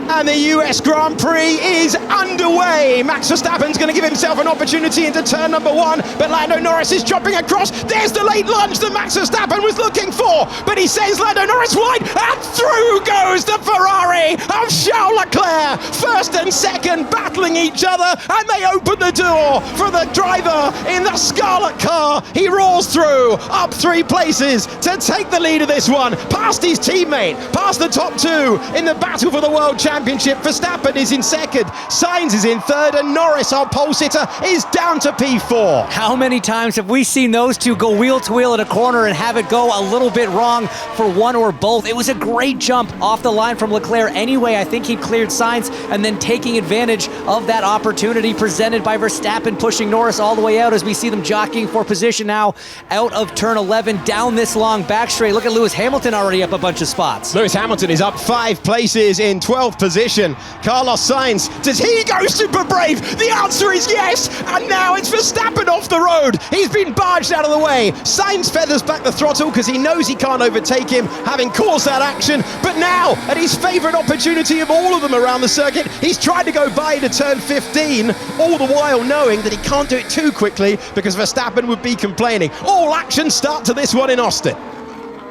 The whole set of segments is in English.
And the US Grand Prix is underway. Max Verstappen's going to give himself an opportunity into turn number 1, but Lando Norris is jumping across. There's the late lunge that Max Verstappen was looking for, but he sends Lando Norris wide, and through goes the Ferrari of Charles Leclerc. First and second battling each other, and they open the door for the driver in the scarlet car. He roars through, up 3 places to take the lead of this one, past his teammate, past the top 2 in the battle for the World Championship. Verstappen is in second, Sainz is in third, and Norris, our pole sitter, is down to P4. How many times have we seen those two go wheel to wheel at a corner and have it go a little bit wrong for one or both? It was a great jump off the line from Leclerc anyway. I think he cleared Sainz, and then taking advantage of that opportunity presented by Verstappen, pushing Norris all the way out as we see them jockeying for position now out of turn 11 down this long back straight. Look at Lewis Hamilton already up a bunch of spots. Lewis Hamilton is up 5 places in 12th position. Carlos Sainz, does he go super brave? The answer is yes, and now it's Verstappen off the road. He's been barged out of the way. Sainz feathers back the throttle because he knows he can't overtake him, having caused that action, but now, at his favourite opportunity of all of them around the circuit, he's tried to go by to turn 15, all the while knowing that he can't do it too quickly because Verstappen would be complaining. All actions start to this one in Austin.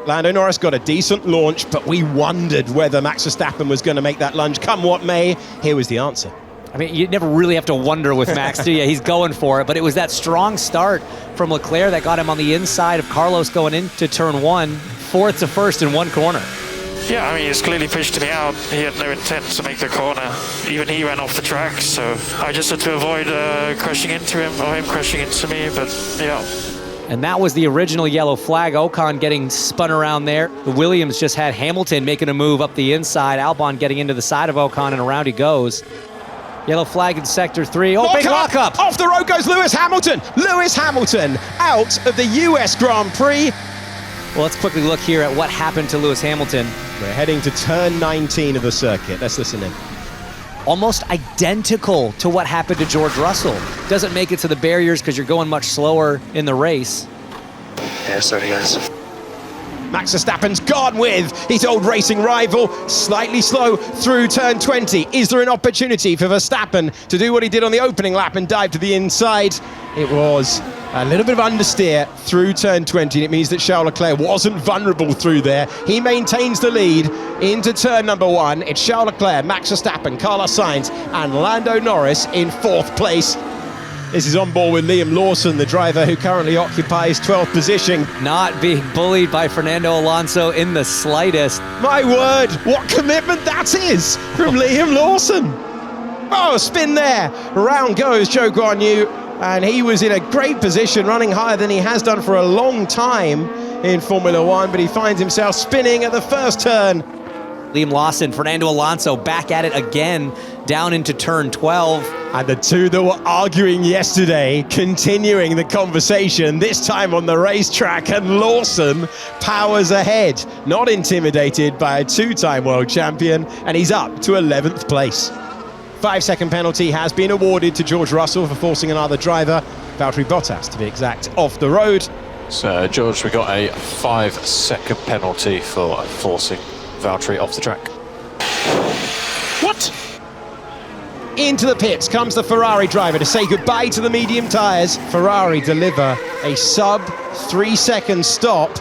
Lando Norris got a decent launch, but we wondered whether Max Verstappen was going to make that lunge. Come what may, here was the answer. I mean, you never really have to wonder with Max, do you? He's going for it, but it was that strong start from Leclerc that got him on the inside of Carlos going into turn 1, 4th to 1st in one corner. Yeah, I mean, he's clearly pushed me out. He had no intent to make the corner. Even he ran off the track, so I just had to avoid crashing into him, or him crashing into me, but yeah. And that was the original yellow flag. Ocon getting spun around there. The Williams just had Hamilton making a move up the inside. Albon getting into the side of Ocon, and around he goes. Yellow flag in sector 3. Oh, big lockup! Off the road goes Lewis Hamilton. Lewis Hamilton out of the US Grand Prix. Well, let's quickly look here at what happened to Lewis Hamilton. We're heading to turn 19 of the circuit. Let's listen in. Almost identical to what happened to George Russell. Doesn't make it to the barriers because you're going much slower in the race. Yeah, sorry guys. Max Verstappen's gone with his old racing rival, slightly slow through turn 20. Is there an opportunity for Verstappen to do what he did on the opening lap and dive to the inside? It was a little bit of understeer through turn 20. It means that Charles Leclerc wasn't vulnerable through there. He maintains the lead into turn number 1. It's Charles Leclerc, Max Verstappen, Carlos Sainz, and Lando Norris in 4th place. This is on board with Liam Lawson, the driver who currently occupies 12th position. Not being bullied by Fernando Alonso in the slightest. My word, what commitment that is from Liam Lawson. Oh, spin there. Round goes Zhou Guanyu, and he was in a great position, running higher than he has done for a long time in Formula One, but he finds himself spinning at the first turn. Liam Lawson, Fernando Alonso back at it again, down into turn 12. And the two that were arguing yesterday, continuing the conversation, this time on the racetrack, and Lawson powers ahead, not intimidated by a 2-time world champion, and he's up to 11th place. 5-second penalty has been awarded to George Russell for forcing another driver, Valtteri Bottas to be exact, off the road. So, George, we got a 5-second penalty for forcing Valtteri off the track. What? Into the pits comes the Ferrari driver to say goodbye to the medium tyres. Ferrari deliver a sub 3-second stop.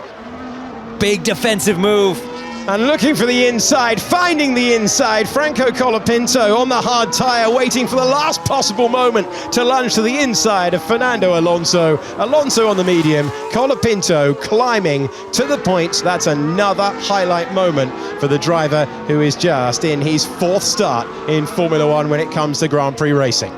Big defensive move. And looking for the inside, finding the inside, Franco Colapinto on the hard tyre, waiting for the last possible moment to lunge to the inside of Fernando Alonso. Alonso on the medium, Colapinto climbing to the points. That's another highlight moment for the driver who is just in his 4th start in Formula One when it comes to Grand Prix racing.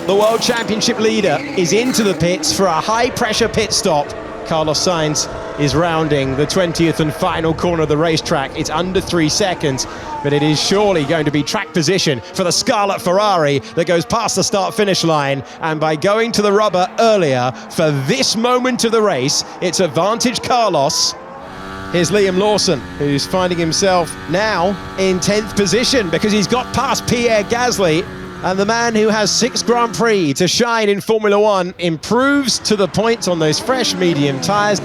The World Championship leader is into the pits for a high-pressure pit stop. Carlos Sainz is rounding the 20th and final corner of the racetrack. It's under 3 seconds, but it is surely going to be track position for the Scarlet Ferrari that goes past the start-finish line. And by going to the rubber earlier for this moment of the race, it's advantage Carlos. Here's Liam Lawson, who's finding himself now in 10th position because he's got past Pierre Gasly. And the man who has 6 Grand Prix to shine in Formula One improves to the points on those fresh medium tyres.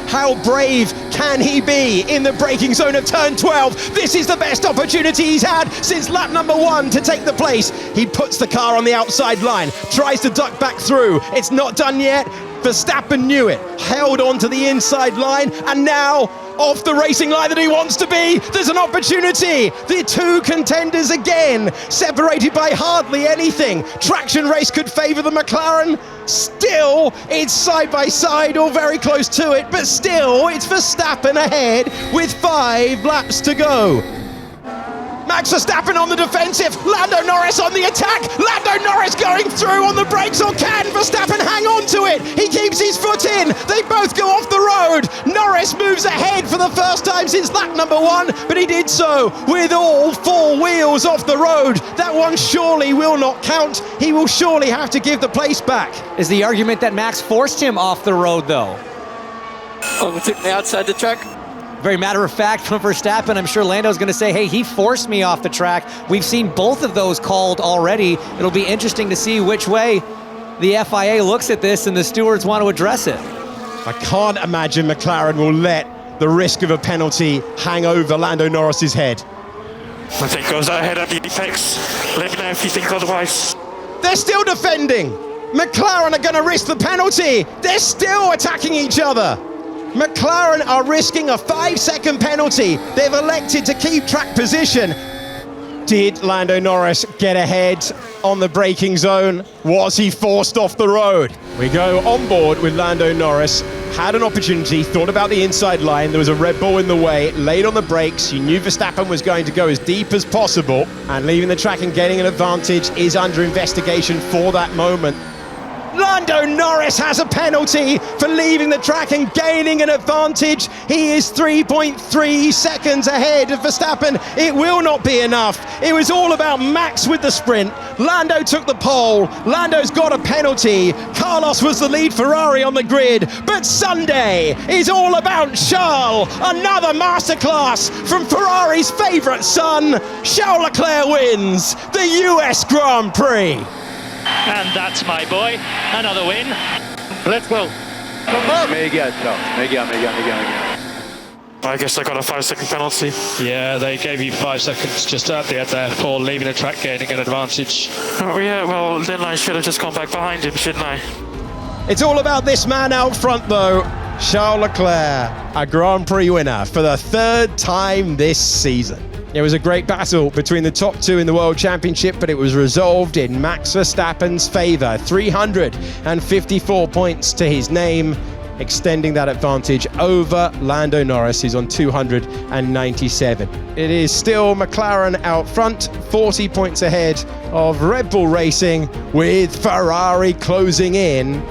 How brave can he be in the braking zone of turn 12? This is the best opportunity he's had since lap number 1 to take the place. He puts the car on the outside line, tries to duck back through. It's not done yet. Verstappen knew it, held on to the inside line, and now off the racing line that he wants to be. There's an opportunity. The two contenders again, separated by hardly anything. Traction race could favour the McLaren. Still, it's side by side or very close to it, but still, it's Verstappen ahead with 5 laps to go. Max Verstappen on the defensive, Lando Norris on the attack, Lando Norris going through on the brakes, or can Verstappen hang on to it? He keeps his foot in, they both go off the road. Norris moves ahead for the first time since lap number 1, but he did so with all 4 wheels off the road. That one surely will not count. He will surely have to give the place back. Is the argument that Max forced him off the road, though? Overtook me outside the track. Very matter of fact from Verstappen. I'm sure Lando's going to say, hey, he forced me off the track. We've seen both of those called already. It'll be interesting to see which way the FIA looks at this and the stewards want to address it. I can't imagine McLaren will let the risk of a penalty hang over Lando Norris's head. I think goes ahead of the apex. Let me know if you think otherwise. They're still defending. McLaren are going to risk the penalty. They're still attacking each other. McLaren are risking a 5-second penalty. They've elected to keep track position. Did Lando Norris get ahead on the braking zone? Was he forced off the road? We go on board with Lando Norris. Had an opportunity, thought about the inside line. There was a Red Bull in the way, laid on the brakes. You knew Verstappen was going to go as deep as possible, and leaving the track and getting an advantage is under investigation for that moment. Lando Norris has a penalty for leaving the track and gaining an advantage. He is 3.3 seconds ahead of Verstappen. It will not be enough. It was all about Max with the sprint. Lando took the pole. Lando's got a penalty. Carlos was the lead Ferrari on the grid. But Sunday is all about Charles. Another masterclass from Ferrari's favourite son. Charles Leclerc wins the US Grand Prix. And that's my boy, another win. Let's go. I guess I got a 5-second penalty. Yeah, they gave you 5 seconds just at the end there for leaving the track, gaining an advantage. Oh yeah, well then I should have just gone back behind him, shouldn't I? It's all about this man out front though. Charles Leclerc, a Grand Prix winner for the 3rd time this season. It was a great battle between the top 2 in the World Championship, but it was resolved in Max Verstappen's favour. 354 points to his name, extending that advantage over Lando Norris, who's on 297. It is still McLaren out front, 40 points ahead of Red Bull Racing, with Ferrari closing in